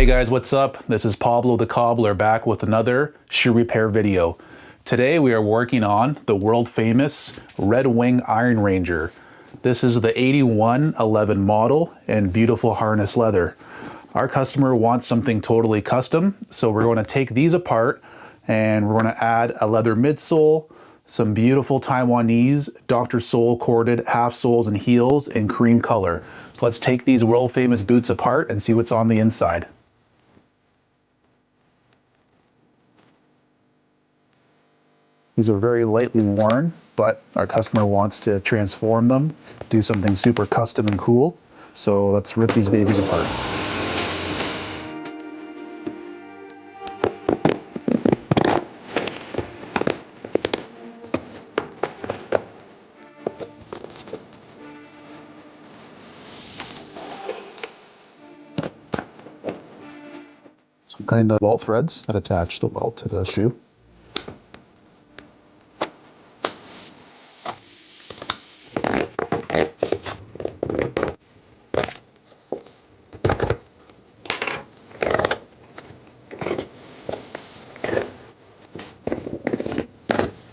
Hey guys, what's up? This is Pablo the Cobbler back with another shoe repair video. Today we are working on the world famous Red Wing Iron Ranger. This is the 8111 model and beautiful harness leather. Our customer wants something totally custom, so we're going to take these apart and we're going to add a leather midsole, some beautiful Taiwanese Dr. Sole corded half soles and heels in cream color. So let's take these world famous boots apart and see what's on the inside. These are very lightly worn, but our customer wants to transform them, do something super custom and cool. So let's rip these babies apart. So I'm cutting the welt threads that attach the welt to the shoe.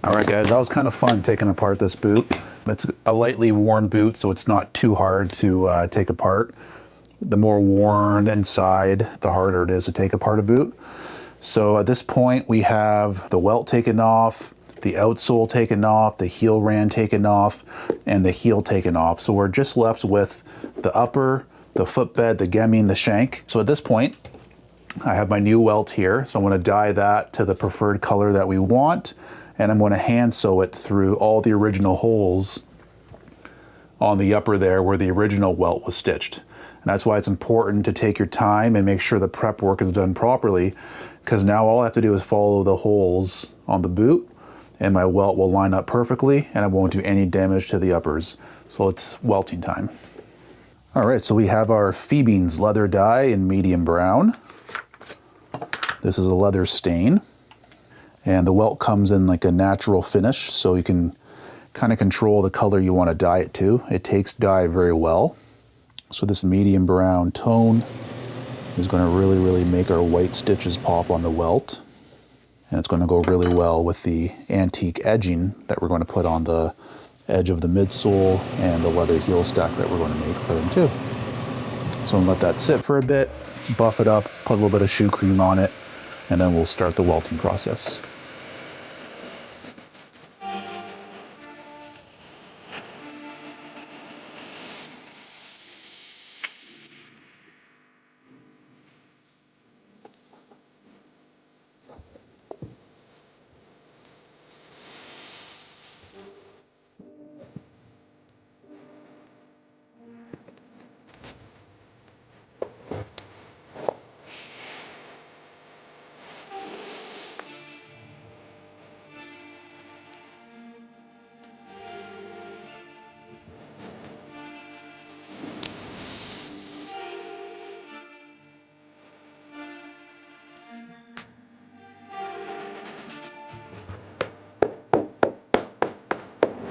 Alright guys, that was kind of fun taking apart this boot. It's a lightly worn boot, so it's not too hard to take apart. The more worn inside, the harder it is to take apart a boot. So at this point we have the welt taken off, the outsole taken off, the heel rand taken off, and the heel taken off. So we're just left with the upper, the footbed, the gemming, the shank. So at this point, I have my new welt here. So I'm going to dye that to the preferred color that we want. And I'm going to hand sew it through all the original holes on the upper there where the original welt was stitched. And that's why it's important to take your time and make sure the prep work is done properly, because now all I have to do is follow the holes on the boot and my welt will line up perfectly and I won't do any damage to the uppers. So it's welting time. All right, so we have our Phoebe's leather dye in medium brown. This is a leather stain. And the welt comes in like a natural finish, so you can kind of control the color you want to dye it to. It takes dye very well. So this medium brown tone is going to really make our white stitches pop on the welt. And it's going to go really well with the antique edging that we're going to put on the edge of the midsole and the leather heel stack that we're going to make for them too. So I'm going to let that sit for a bit, buff it up, put a little bit of shoe cream on it, and then we'll start the welting process.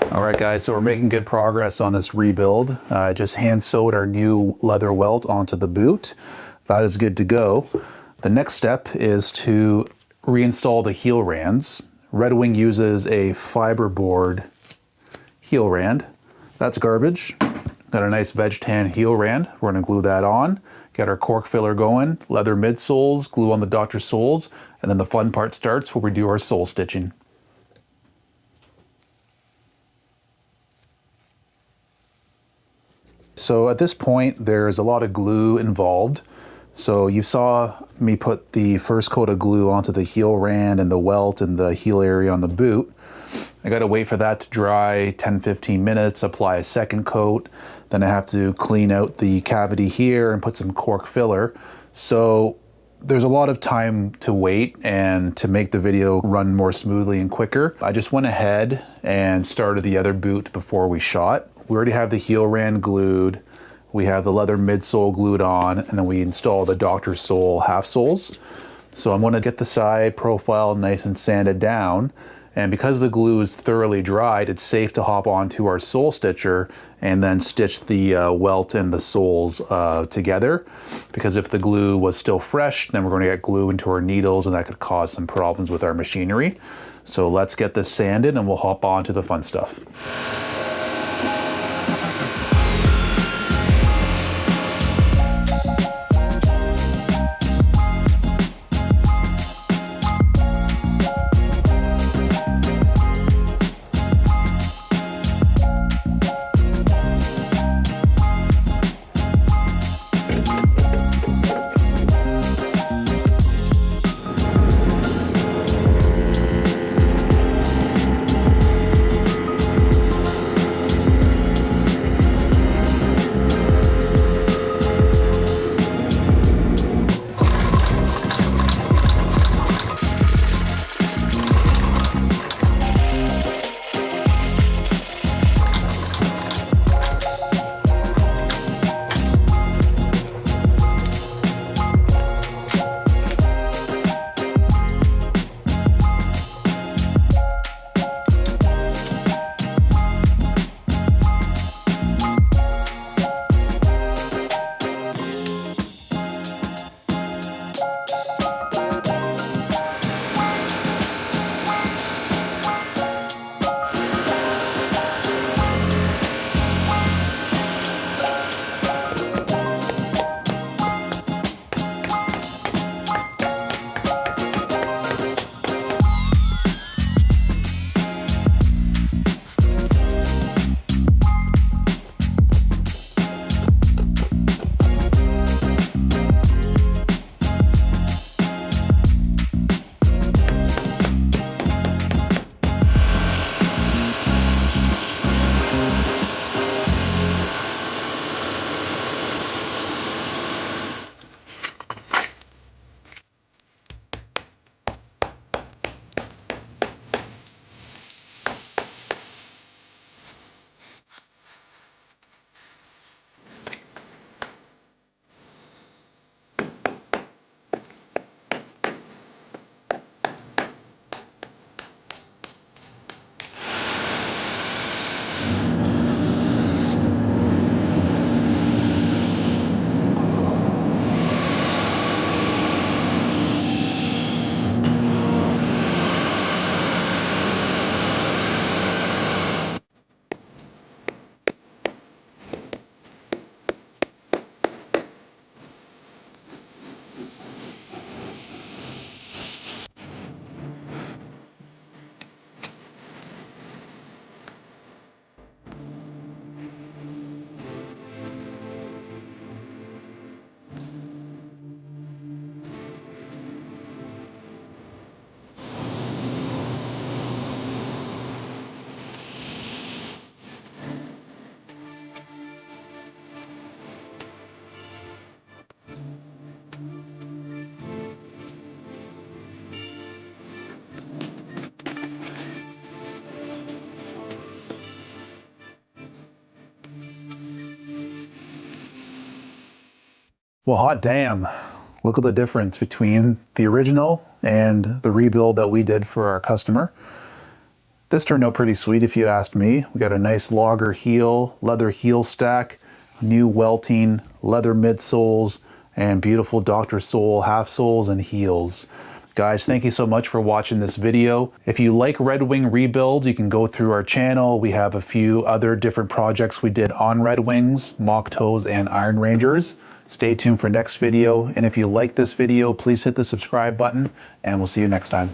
All right guys, so we're making good progress on this rebuild. I just hand sewed our new leather welt onto the boot. That is good to go. The next step is to reinstall the heel rands. Red Wing uses a fiberboard heel rand. That's garbage. Got a nice veg tan heel rand. We're gonna glue that on, get our cork filler going, leather midsoles, glue on the Dr. Soles, and then the fun part starts where we do our sole stitching. So at this point, there's a lot of glue involved. So you saw me put the first coat of glue onto the heel rand and the welt and the heel area on the boot. I gotta wait for that to dry 10-15 minutes, apply a second coat. Then I have to clean out the cavity here and put some cork filler. So there's a lot of time to wait and to make the video run more smoothly and quicker. I just went ahead and started the other boot before we shot. We already have the heel rand glued, we have the leather midsole glued on, and then we install the Dr. Sole half soles. So I'm going to get the side profile nice and sanded down, And because the glue is thoroughly dried, it's safe to hop onto our sole stitcher and then stitch the welt and the soles together. Because if the glue was still fresh, then we're going to get glue into our needles and that could cause some problems with our machinery. So let's get this sanded and we'll hop on to the fun stuff. Well, hot damn. Look at the difference between the original and the rebuild that we did for our customer. This turned out pretty sweet if you asked me. We got a nice logger heel, leather heel stack, new welting, leather midsoles, and beautiful Dr. Sole half soles and heels. Guys, thank you so much for watching this video. If you like Red Wing rebuilds, you can go through our channel. We have a few other different projects we did on Red Wings, Mock Toes, and Iron Rangers. Stay tuned for next video. And if you like this video, please hit the subscribe button and we'll see you next time.